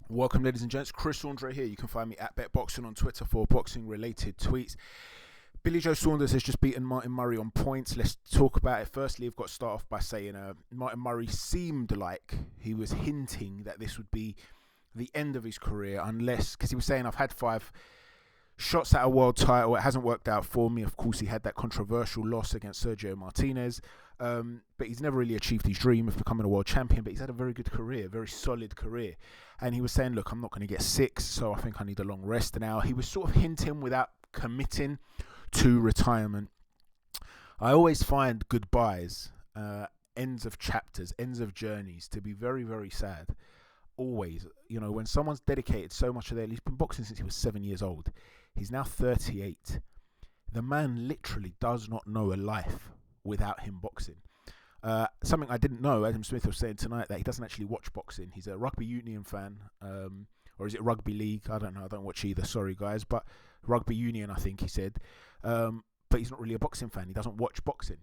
Welcome, ladies and gents. Chris Andre here. You can find me at BetBoxing on Twitter for boxing-related tweets. Billy Joe Saunders has just beaten Martin Murray on points. Let's talk about it. Firstly, I've got to start off by saying Martin Murray seemed like he was hinting that this would be the end of his career, unless, because he was saying, I've had 5 shots at a world title. It hasn't worked out for me. Of course, he had that controversial loss against Sergio Martinez. But he's never really achieved his dream of becoming a world champion, but he's had a very good career, very solid career. And he was saying, look, I'm not going to get 6, so I think I need a long rest now. He was sort of hinting without committing to retirement. I always find goodbyes, ends of chapters, ends of journeys to be very, very sad. Always. You know, when someone's dedicated so much of he's been boxing since he was 7 years old. He's now 38. The man literally does not know a life without him boxing. Something I didn't know, Adam Smith was saying tonight, that he doesn't actually watch boxing. He's a rugby union fan, or is it rugby league? I don't know. I don't watch either. Sorry, guys. But rugby union, I think he said. But he's not really a boxing fan. He doesn't watch boxing.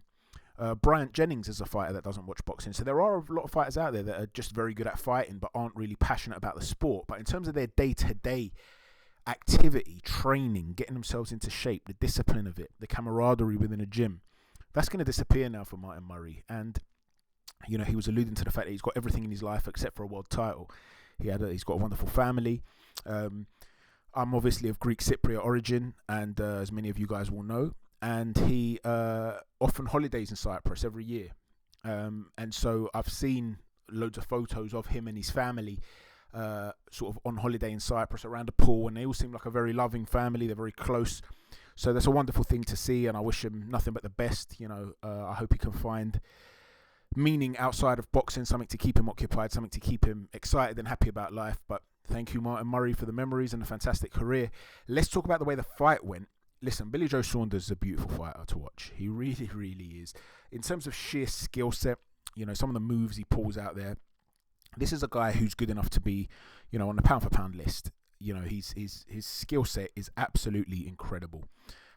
Bryant Jennings is a fighter that doesn't watch boxing. So there are a lot of fighters out there that are just very good at fighting but aren't really passionate about the sport. But in terms of their day-to-day activity, training, getting themselves into shape, the discipline of it, the camaraderie within a gym, that's going to disappear now for Martin Murray. And, you know, he was alluding to the fact that he's got everything in his life except for a world title. He's got a wonderful family. I'm obviously of Greek Cypriot origin, and as many of you guys will know. And he often holidays in Cyprus every year. And so I've seen loads of photos of him and his family sort of on holiday in Cyprus around a pool, and they all seem like a very loving family. They're very close. So that's a wonderful thing to see, and I wish him nothing but the best. You know, I hope he can find meaning outside of boxing, something to keep him occupied, something to keep him excited and happy about life. But thank you, Martin Murray, for the memories and a fantastic career. Let's talk about the way the fight went. Listen, Billy Joe Saunders is a beautiful fighter to watch. He really, really is. In terms of sheer skill set, you know, some of the moves he pulls out there, this is a guy who's good enough to be, you know, on the pound-for-pound list. You know, his skill set is absolutely incredible.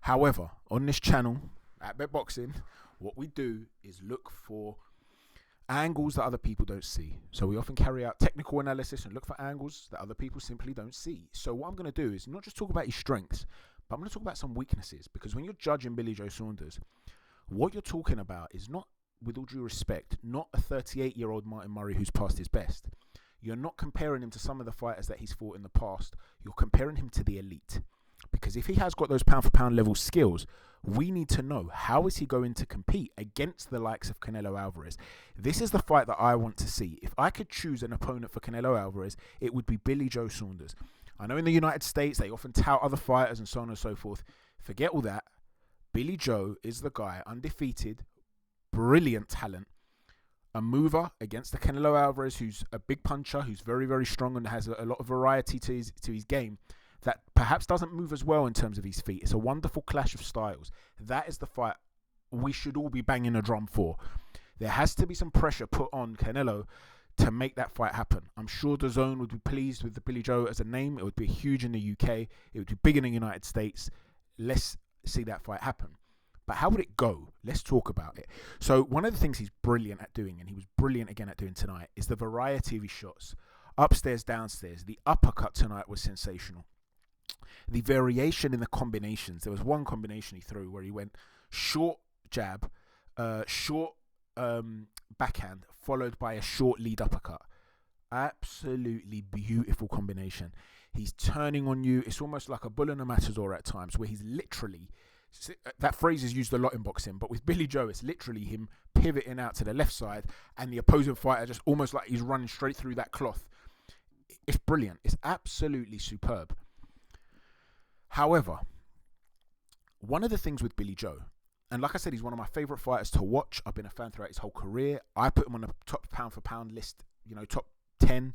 However, on this channel, at Bet Boxing, what we do is look for angles that other people don't see. So we often carry out technical analysis and look for angles that other people simply don't see. So what I'm going to do is not just talk about his strengths, but I'm going to talk about some weaknesses. Because when you're judging Billy Joe Saunders, what you're talking about is not, with all due respect, not a 38-year-old Martin Murray who's past his best. You're not comparing him to some of the fighters that he's fought in the past. You're comparing him to the elite. Because if he has got those pound-for-pound level skills, we need to know, how is he going to compete against the likes of Canelo Alvarez? This is the fight that I want to see. If I could choose an opponent for Canelo Alvarez, it would be Billy Joe Saunders. I know in the United States, they often tout other fighters and so on and so forth. Forget all that. Billy Joe is the guy, undefeated, brilliant talent, a mover against the Canelo Alvarez, who's a big puncher, who's very, very strong and has a lot of variety to his game, that perhaps doesn't move as well in terms of his feet. It's a wonderful clash of styles. That is the fight we should all be banging a drum for. There has to be some pressure put on Canelo to make that fight happen. I'm sure DAZN would be pleased with the Billy Joe as a name. It would be huge in the UK. It would be big in the United States. Let's see that fight happen. But how would it go? Let's talk about it. So one of the things he's brilliant at doing, and he was brilliant again at doing tonight, is the variety of his shots. Upstairs, downstairs. The uppercut tonight was sensational. The variation in the combinations. There was one combination he threw where he went short jab, short backhand, followed by a short lead uppercut. Absolutely beautiful combination. He's turning on you. It's almost like a bull in a matador at times, where he's literally, that phrase is used a lot in boxing, but with Billy Joe, it's literally him pivoting out to the left side and the opposing fighter just almost like he's running straight through that cloth. It's brilliant. It's absolutely superb. However, one of the things with Billy Joe, and like I said, he's one of my favourite fighters to watch. I've been a fan throughout his whole career. I put him on the top pound-for-pound list, you know, top 10,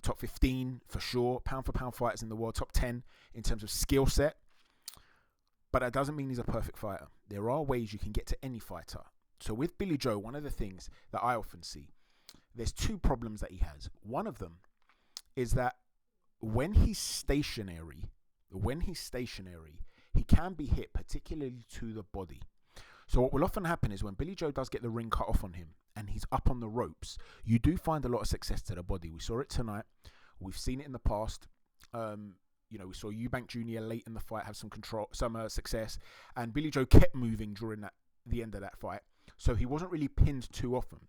top 15 for sure. Pound-for-pound fighters in the world, top 10 in terms of skill set. But that doesn't mean he's a perfect fighter. There are ways you can get to any fighter. So with Billy Joe, one of the things that I often see, there's 2 problems that he has. One of them is that when he's stationary, he can be hit, particularly to the body. So what will often happen is when Billy Joe does get the ring cut off on him and he's up on the ropes, you do find a lot of success to the body. We saw it tonight We've seen it in the past. We saw Eubank Jr. late in the fight have some success, and Billy Joe kept moving during the end of that fight. So he wasn't really pinned too often.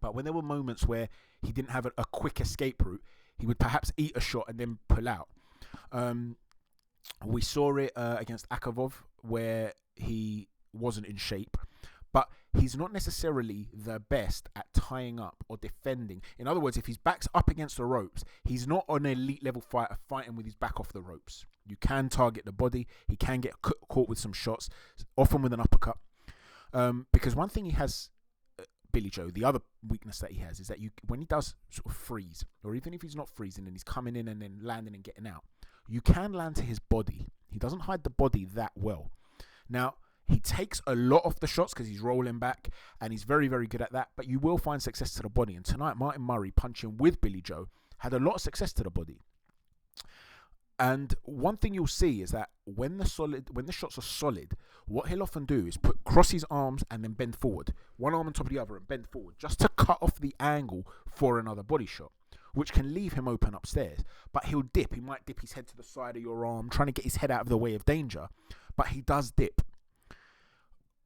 But when there were moments where he didn't have a quick escape route, he would perhaps eat a shot and then pull out. We saw it against Akavov, where he wasn't in shape. But he's not necessarily the best at tying up or defending. In other words, if his back's up against the ropes, he's not an elite level fighter fighting with his back off the ropes. You can target the body. He can get caught with some shots, often with an uppercut. Because one thing he has, Billy Joe, the other weakness that he has is that when he does sort of freeze, or even if he's not freezing and he's coming in and then landing and getting out, you can land to his body. He doesn't hide the body that well. Now, he takes a lot of the shots because he's rolling back, and he's very, very good at that. But you will find success to the body. And tonight, Martin Murray, punching with Billy Joe, had a lot of success to the body. And one thing you'll see is that when the shots are solid, what he'll often do is cross his arms and then bend forward. One arm on top of the other and bend forward, just to cut off the angle for another body shot, which can leave him open upstairs. But he'll dip. He might dip his head to the side of your arm, trying to get his head out of the way of danger. But he does dip.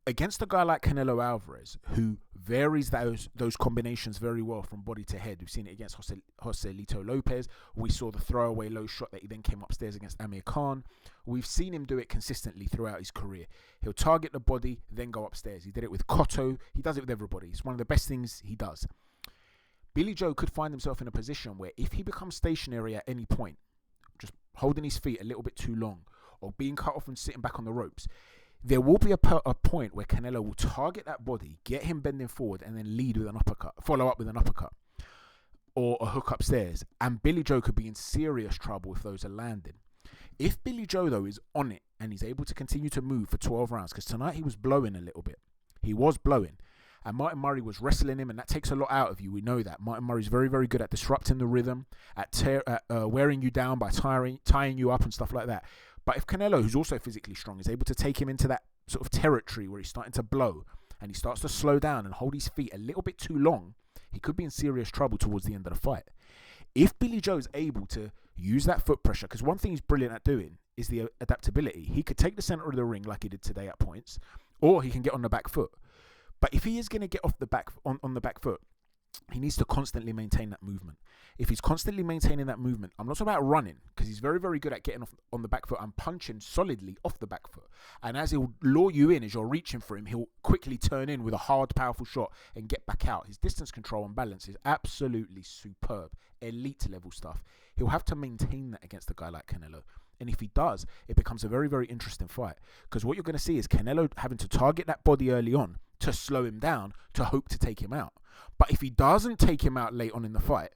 Against a guy like Canelo Alvarez, who varies those combinations very well from body to head. We've seen it against Joselito Lopez. We saw the throwaway low shot that he then came upstairs against Amir Khan. We've seen him do it consistently throughout his career. He'll target the body, then go upstairs. He did it with Cotto. He does it with everybody. It's one of the best things he does. Billy Joe could find himself in a position where if he becomes stationary at any point, just holding his feet a little bit too long, or being cut off and sitting back on the ropes, there will be a point where Canelo will target that body, get him bending forward, and then lead with an uppercut, follow up with an uppercut or a hook upstairs. And Billy Joe could be in serious trouble if those are landing. If Billy Joe, though, is on it and he's able to continue to move for 12 rounds, because tonight he was blowing a little bit. He was blowing. And Martin Murray was wrestling him, and that takes a lot out of you. We know that. Martin Murray's very, very good at disrupting the rhythm, at wearing you down by tying you up and stuff like that. But if Canelo, who's also physically strong, is able to take him into that sort of territory where he's starting to blow and he starts to slow down and hold his feet a little bit too long, he could be in serious trouble towards the end of the fight. If Billy Joe is able to use that foot pressure, because one thing he's brilliant at doing is the adaptability. He could take the center of the ring like he did today at points, or he can get on the back foot. But if he is going to get off the back on the back foot, he needs to constantly maintain that movement. If he's constantly maintaining that movement, I'm not talking about running, because he's very, very good at getting off on the back foot and punching solidly off the back foot. And as he'll lure you in, as you're reaching for him, he'll quickly turn in with a hard, powerful shot and get back out. His distance control and balance is absolutely superb. Elite level stuff. He'll have to maintain that against a guy like Canelo. And if he does, it becomes a very, very interesting fight. Because what you're going to see is Canelo having to target that body early on to slow him down, to hope to take him out. But if he doesn't take him out late on in the fight,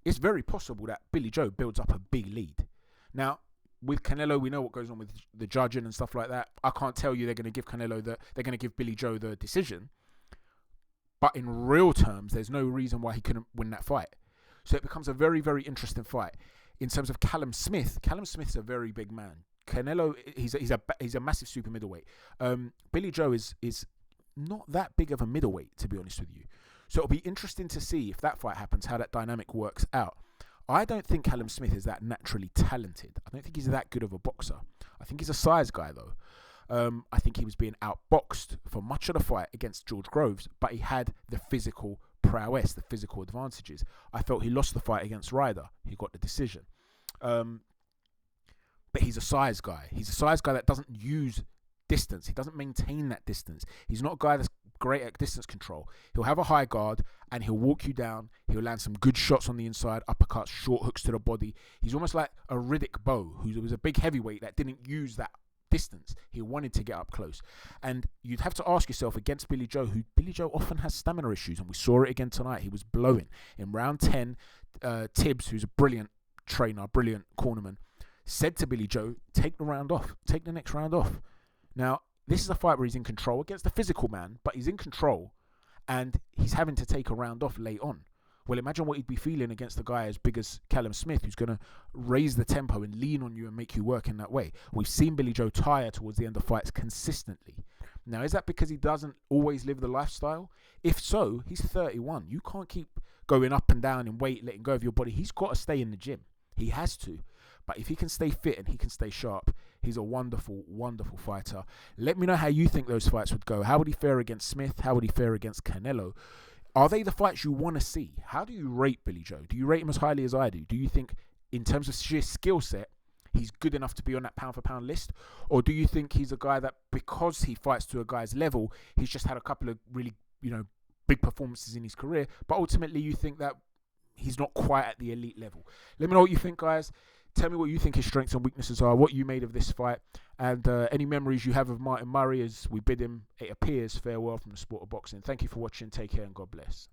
it's very possible that Billy Joe builds up a big lead. Now, with Canelo, we know what goes on with the judging and stuff like that. I can't tell you they're going to give Billy Joe the decision. But in real terms, there's no reason why he couldn't win that fight. So it becomes a very, very interesting fight. In terms of Callum Smith's a very big man. Canelo, he's a massive super middleweight. Billy Joe is not that big of a middleweight, to be honest with you. So it'll be interesting to see if that fight happens, how that dynamic works out. I don't think Callum Smith is that naturally talented. I don't think he's that good of a boxer. I think he's a size guy, though. I think he was being outboxed for much of the fight against George Groves, but he had the physical prowess, the physical advantages. I felt he lost the fight against Ryder. He got the decision. But he's a size guy. He's a size guy that doesn't use distance. He doesn't maintain that distance. He's not a guy that's great at distance control. He'll have a high guard and he'll walk you down. He'll land some good shots on the inside, uppercuts, short hooks to the body. He's almost like a Riddick Bowe, who was a big heavyweight that didn't use that distance. He wanted to get up close. And you'd have to ask yourself, against Billy Joe, who Billy Joe often has stamina issues, and we saw it again tonight. He was blowing. In round 10, Tibbs, who's a brilliant trainer, brilliant cornerman, said to Billy Joe, take the round off. Take the next round off. Now, this is a fight where he's in control against the physical man, but he's in control and he's having to take a round off late on. Well, imagine what he'd be feeling against a guy as big as Callum Smith, who's going to raise the tempo and lean on you and make you work in that way. We've seen Billy Joe tire towards the end of fights consistently. Now, is that because he doesn't always live the lifestyle? If so, he's 31. You can't keep going up and down in weight, letting go of your body. He's got to stay in the gym. He has to. But if he can stay fit and he can stay sharp, he's a wonderful, wonderful fighter. Let me know how you think those fights would go. How would he fare against Smith? How would he fare against Canelo? Are they the fights you want to see? How do you rate Billy Joe? Do you rate him as highly as I do? Do you think, in terms of sheer skill set, he's good enough to be on that pound-for-pound list? Or do you think he's a guy that, because he fights to a guy's level, he's just had a couple of really, big performances in his career, but ultimately you think that he's not quite at the elite level? Let me know what you think, guys. Tell me what you think his strengths and weaknesses are, what you made of this fight, and any memories you have of Martin Murray as we bid him, it appears, farewell from the sport of boxing. Thank you for watching. Take care and God bless.